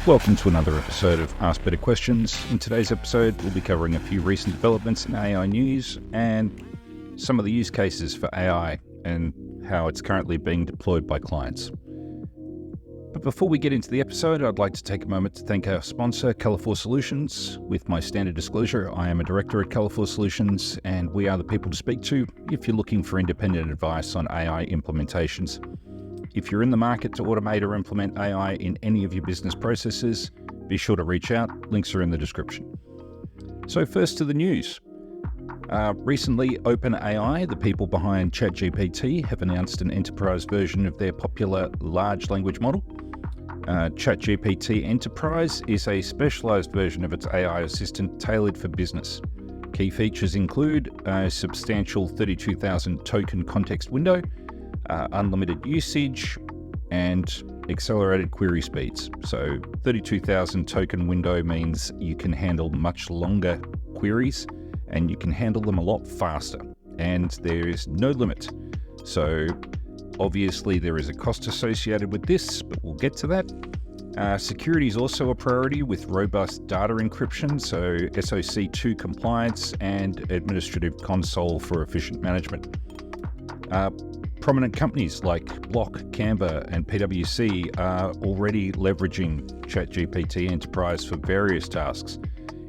Welcome to another episode of Ask Better Questions. In today's episode, we'll be covering a few recent developments in AI news and some of the use cases for AI and how it's currently being deployed by clients. But before we get into the episode, I'd like to take a moment to thank our sponsor, Colorful Solutions. With my standard disclosure, I am a director at Colorful Solutions, and we are the people to speak to if you're looking for independent advice on AI implementations. If you're in the market to automate or implement AI in any of your business processes, be sure to reach out. Links are in the description. So first to the news. Recently, OpenAI, the people behind ChatGPT, have announced an enterprise version of their popular large language model. ChatGPT Enterprise is a specialized version of its AI assistant tailored for business. Key features include a substantial 32,000 token context window, unlimited usage, and accelerated query speeds. So 32,000 token window means you can handle much longer queries and you can handle them a lot faster, and there is no limit. So obviously there is a cost associated with this, but we'll get to that. Security is also a priority with robust data encryption, so SOC 2 compliance and administrative console for efficient management. Prominent companies like Block, Canva, and PwC are already leveraging ChatGPT Enterprise for various tasks.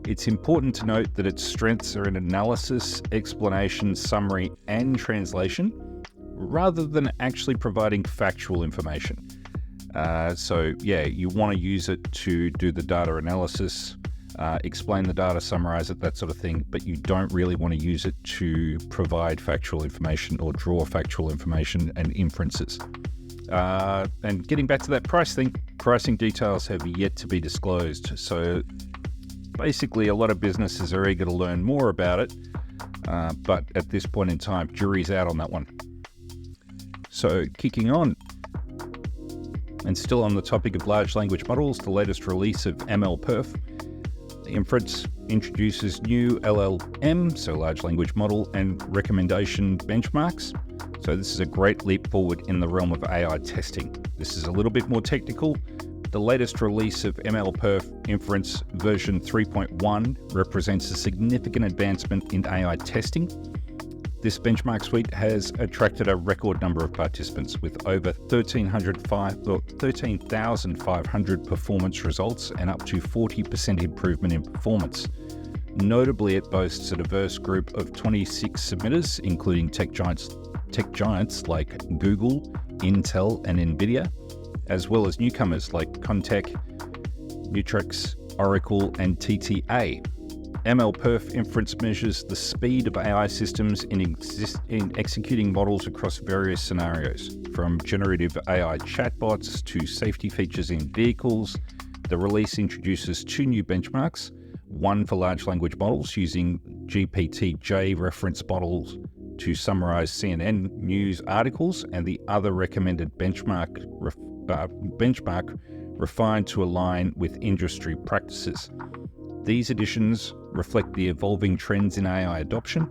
It's important to note that its strengths are in analysis, explanation, summary, and translation, rather than actually providing factual information. You want to use it to do the data analysis, explain the data, summarize it, that sort of thing, but you don't really want to use it to provide factual information or draw factual information and inferences. And getting back to that price thing, pricing details have yet to be disclosed. So basically, a lot of businesses are eager to learn more about it, but at this point in time, jury's out on that one. So kicking on, and still on the topic of large language models, the latest release of MLPerf. Inference introduces new LLM, so large language model, and recommendation benchmarks. So this is a great leap forward in the realm of AI testing. This is a little bit more technical. The latest release of MLPerf Inference version 3.1 represents a significant advancement in AI testing. This benchmark suite has attracted a record number of participants with over 13,500 performance results and up to 40% improvement in performance. Notably, it boasts a diverse group of 26 submitters, including tech giants like Google, Intel, and NVIDIA, as well as newcomers like Contech, Nutrex, Oracle, and TTA. MLPerf Inference measures the speed of AI systems in executing models across various scenarios, from generative AI chatbots to safety features in vehicles. The release introduces two new benchmarks, one for large language models using GPT-J reference models to summarize CNN news articles, and the other recommended benchmark refined to align with industry practices. These additions reflect the evolving trends in AI adoption.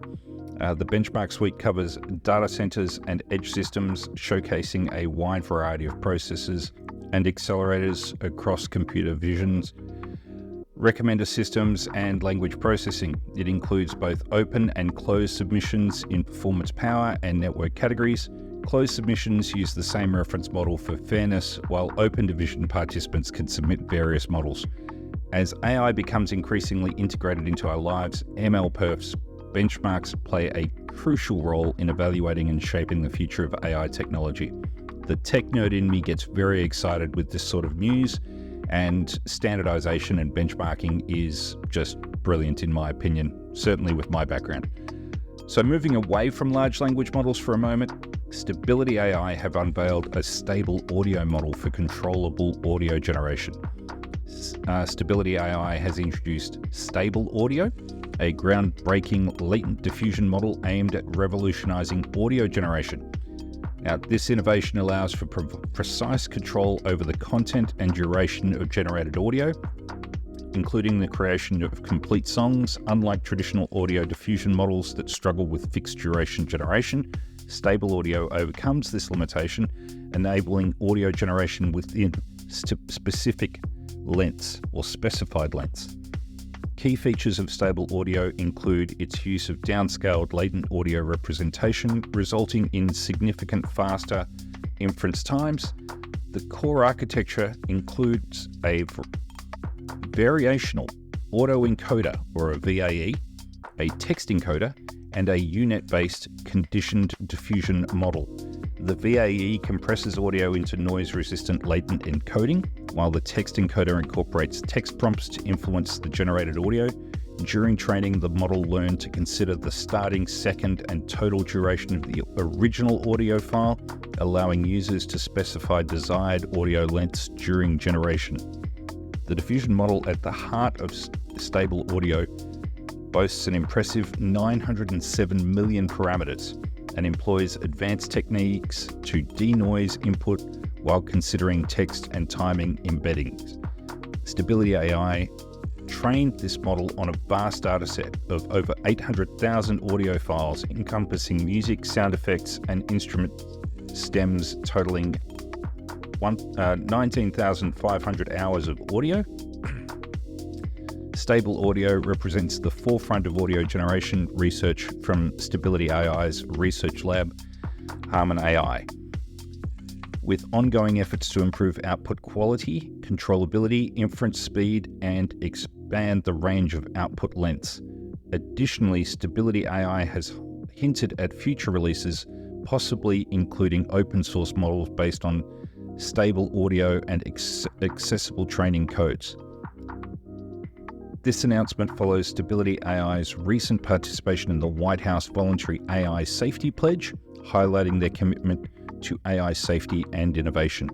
The benchmark suite covers data centers and edge systems, showcasing a wide variety of processors and accelerators across computer visions, recommender systems, and language processing. It includes both open and closed submissions in performance, power, and network categories. Closed submissions use the same reference model for fairness, while open division participants can submit various models. As AI becomes increasingly integrated into our lives, MLPerf's benchmarks play a crucial role in evaluating and shaping the future of AI technology. The tech nerd in me gets very excited with this sort of news, and standardization and benchmarking is just brilliant in my opinion, certainly with my background. So moving away from large language models for a moment, Stability AI have unveiled a stable audio model for controllable audio generation. Stability AI has introduced Stable Audio, a groundbreaking latent diffusion model aimed at revolutionizing audio generation. Now, this innovation allows for precise control over the content and duration of generated audio, including the creation of complete songs. Unlike traditional audio diffusion models that struggle with fixed duration generation, Stable Audio overcomes this limitation, enabling audio generation within specific lengths or specified lengths. Key features of stable audio include its use of downscaled latent audio representation, resulting in significant faster inference times. The core architecture includes a variational autoencoder, or a VAE, a text encoder, and a UNet-based conditioned diffusion model. The VAE compresses audio into noise-resistant latent encoding, while the text encoder incorporates text prompts to influence the generated audio. During training, the model learned to consider the starting, second, and total duration of the original audio file, allowing users to specify desired audio lengths during generation. The diffusion model at the heart of stable audio boasts an impressive 907 million parameters and employs advanced techniques to denoise input while considering text and timing embeddings. Stability AI trained this model on a vast dataset of over 800,000 audio files encompassing music, sound effects, and instrument stems totaling 19,500 hours of audio. Stable audio represents the forefront of audio generation research from Stability AI's research lab, Harman AI. With ongoing efforts to improve output quality, controllability, inference speed, and expand the range of output lengths. Additionally, Stability AI has hinted at future releases, possibly including open source models based on stable audio and accessible training codes. This announcement follows Stability AI's recent participation in the White House Voluntary AI Safety Pledge, highlighting their commitment to AI safety and innovation.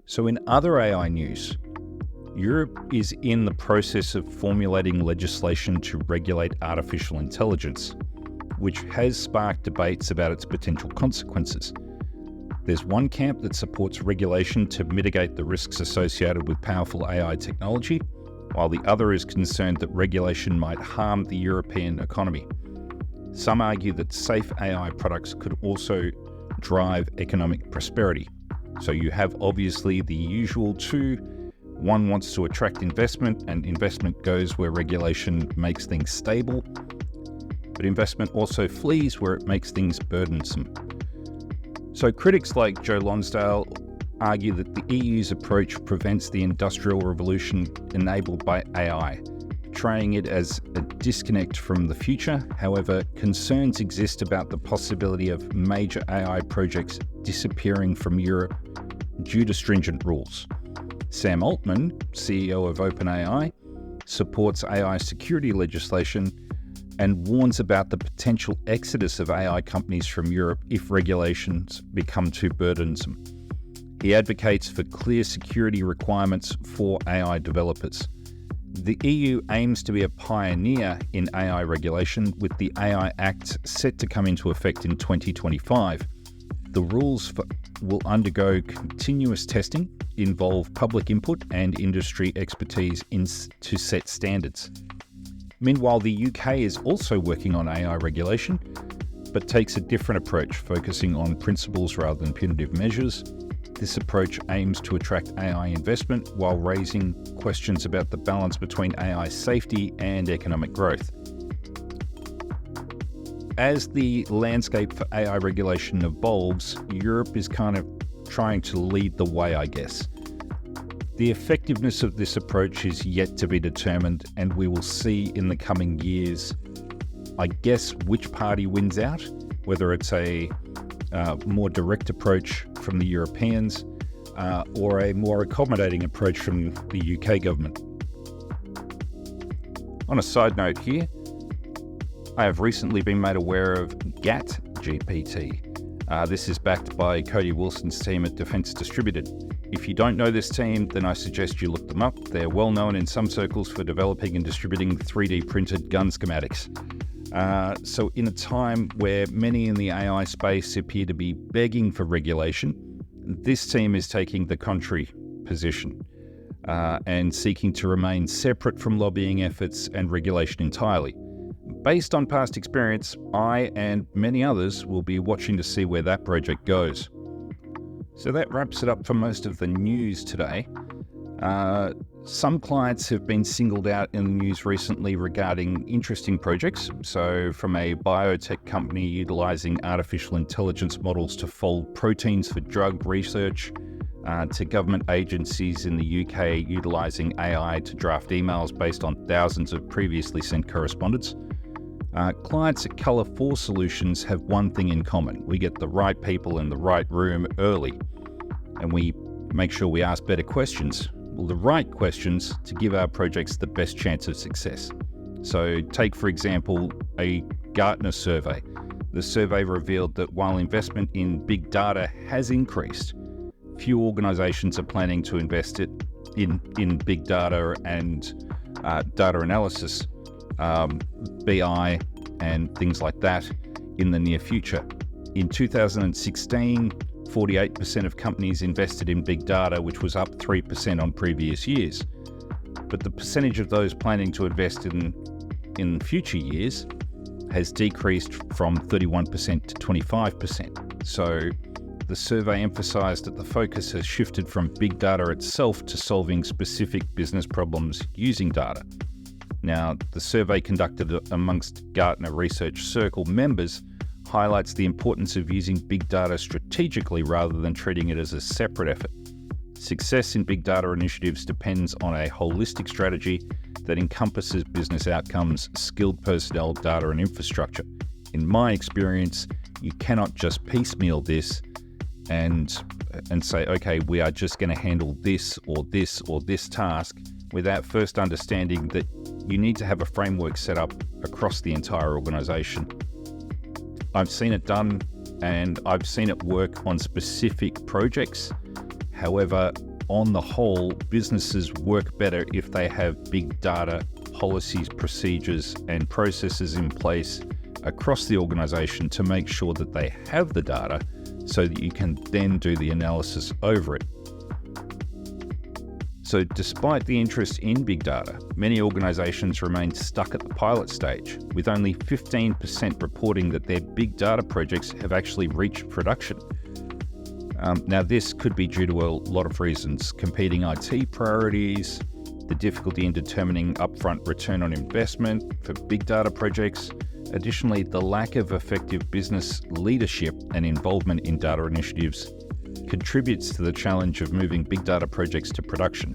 So in other AI news, Europe is in the process of formulating legislation to regulate artificial intelligence, which has sparked debates about its potential consequences. There's one camp that supports regulation to mitigate the risks associated with powerful AI technology, while the other is concerned that regulation might harm the European economy. Some argue that safe AI products could also drive economic prosperity. So you have obviously the usual two. One wants to attract investment, and investment goes where regulation makes things stable. But investment also flees where it makes things burdensome. So critics like Joe Lonsdale argue that the EU's approach prevents the industrial revolution enabled by AI, portraying it as a disconnect from the future. However, concerns exist about the possibility of major AI projects disappearing from Europe due to stringent rules. Sam Altman, CEO of OpenAI, supports AI security legislation and warns about the potential exodus of AI companies from Europe if regulations become too burdensome. He advocates for clear security requirements for AI developers. The EU aims to be a pioneer in AI regulation, with the AI Act set to come into effect in 2025. The rules will undergo continuous testing, involve public input and industry expertise to set standards. Meanwhile, the UK is also working on AI regulation, but takes a different approach, focusing on principles rather than punitive measures. This approach aims to attract AI investment while raising questions about the balance between AI safety and economic growth. As the landscape for AI regulation evolves, Europe is kind of trying to lead the way, I guess. The effectiveness of this approach is yet to be determined, and we will see in the coming years, I guess, which party wins out, whether it's a more direct approach from the Europeans or a more accommodating approach from the UK government. On a side note here, I have recently been made aware of GAT-GPT. This is backed by Cody Wilson's team at Defence Distributed. If you don't know this team, then I suggest you look them up. They're well known in some circles for developing and distributing 3D printed gun schematics. So in a time where many in the AI space appear to be begging for regulation, this team is taking the contrary position and seeking to remain separate from lobbying efforts and regulation entirely. Based on past experience, I and many others will be watching to see where that project goes. So that wraps it up for most of the news today. Some clients have been singled out in the news recently regarding interesting projects. So from a biotech company utilizing artificial intelligence models to fold proteins for drug research, to government agencies in the UK utilizing AI to draft emails based on thousands of previously sent correspondence. Clients at Colour4 Solutions have one thing in common. We get the right people in the right room early, and we make sure we ask better questions. Well, the right questions to give our projects the best chance of success. So take, for example, a Gartner survey. The survey revealed that while investment in big data has increased, few organizations are planning to invest it in big data and data analysis, BI and things like that in the near future. In 2016, 48% of companies invested in big data, which was up 3% on previous years. But the percentage of those planning to invest in future years has decreased from 31% to 25%. So the survey emphasized that the focus has shifted from big data itself to solving specific business problems using data. Now, the survey conducted amongst Gartner Research Circle members highlights the importance of using big data strategically rather than treating it as a separate effort. Success in big data initiatives depends on a holistic strategy that encompasses business outcomes, skilled personnel, data, and infrastructure. In my experience, you cannot just piecemeal this and say, okay, we are just going to handle this or this or this task without first understanding that you need to have a framework set up across the entire organization. I've seen it done and I've seen it work on specific projects. However, on the whole, businesses work better if they have big data policies, procedures, and processes in place across the organization to make sure that they have the data so that you can then do the analysis over it. So despite the interest in big data, many organizations remain stuck at the pilot stage, with only 15% reporting that their big data projects have actually reached production. Now, this could be due to a lot of reasons: competing IT priorities, the difficulty in determining upfront return on investment for big data projects. Additionally, the lack of effective business leadership and involvement in data initiatives contributes to the challenge of moving big data projects to production.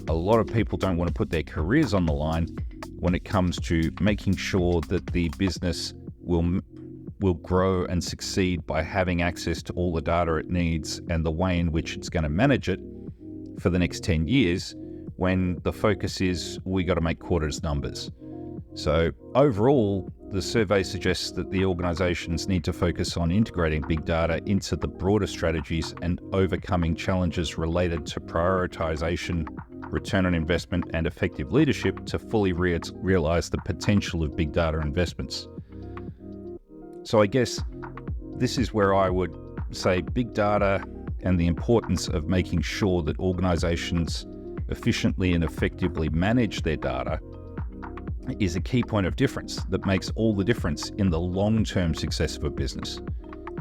A lot of people don't want to put their careers on the line when it comes to making sure that the business will grow and succeed by having access to all the data it needs and the way in which it's going to manage it for the next 10 years, when the focus is we got to make quarters numbers. So overall, the survey suggests that the organizations need to focus on integrating big data into the broader strategies and overcoming challenges related to prioritization, return on investment, and effective leadership to fully realize the potential of big data investments. So I guess this is where I would say big data and the importance of making sure that organizations efficiently and effectively manage their data is a key point of difference that makes all the difference in the long-term success of a business.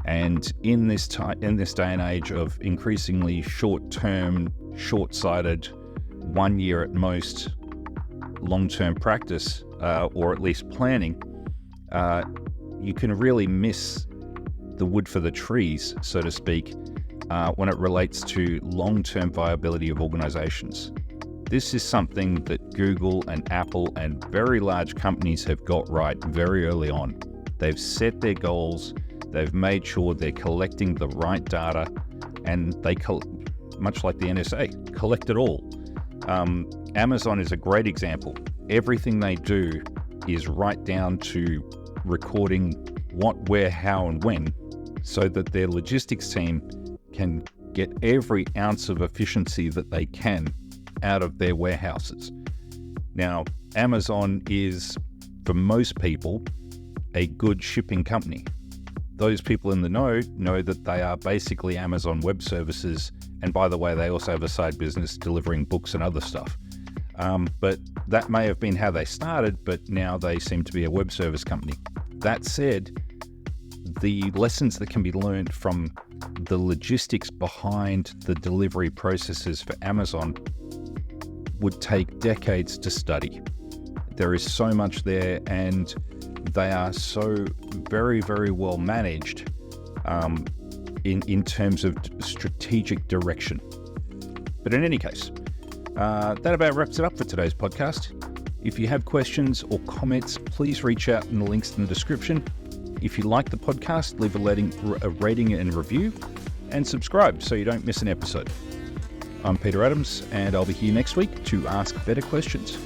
And in this day and age of increasingly short-term, short-sighted, 1 year at most, long-term practice, or at least planning, you can really miss the wood for the trees, so to speak, when it relates to long-term viability of organizations. This is something that Google and Apple and very large companies have got right very early on. They've set their goals, they've made sure they're collecting the right data, and they, much like the NSA, collect it all. Amazon is a great example. Everything they do is right down to recording what, where, how, and when, so that their logistics team can get every ounce of efficiency that they can out of their warehouses. Now, Amazon is, for most people, a good shipping company. Those people in the know that they are basically Amazon Web Services, and by the way, they also have a side business delivering books and other stuff. But that may have been how they started, but now they seem to be a web service company. That said, the lessons that can be learned from the logistics behind the delivery processes for Amazon would take decades to study. There is so much there, and they are so very, very well managed in terms of strategic direction. But in any case, that about wraps it up for today's podcast. If you have questions or comments, please reach out in the links in the description. If you like the podcast, leave a rating and review, and subscribe so you don't miss an episode. I'm Peter Adams, and I'll be here next week to ask better questions.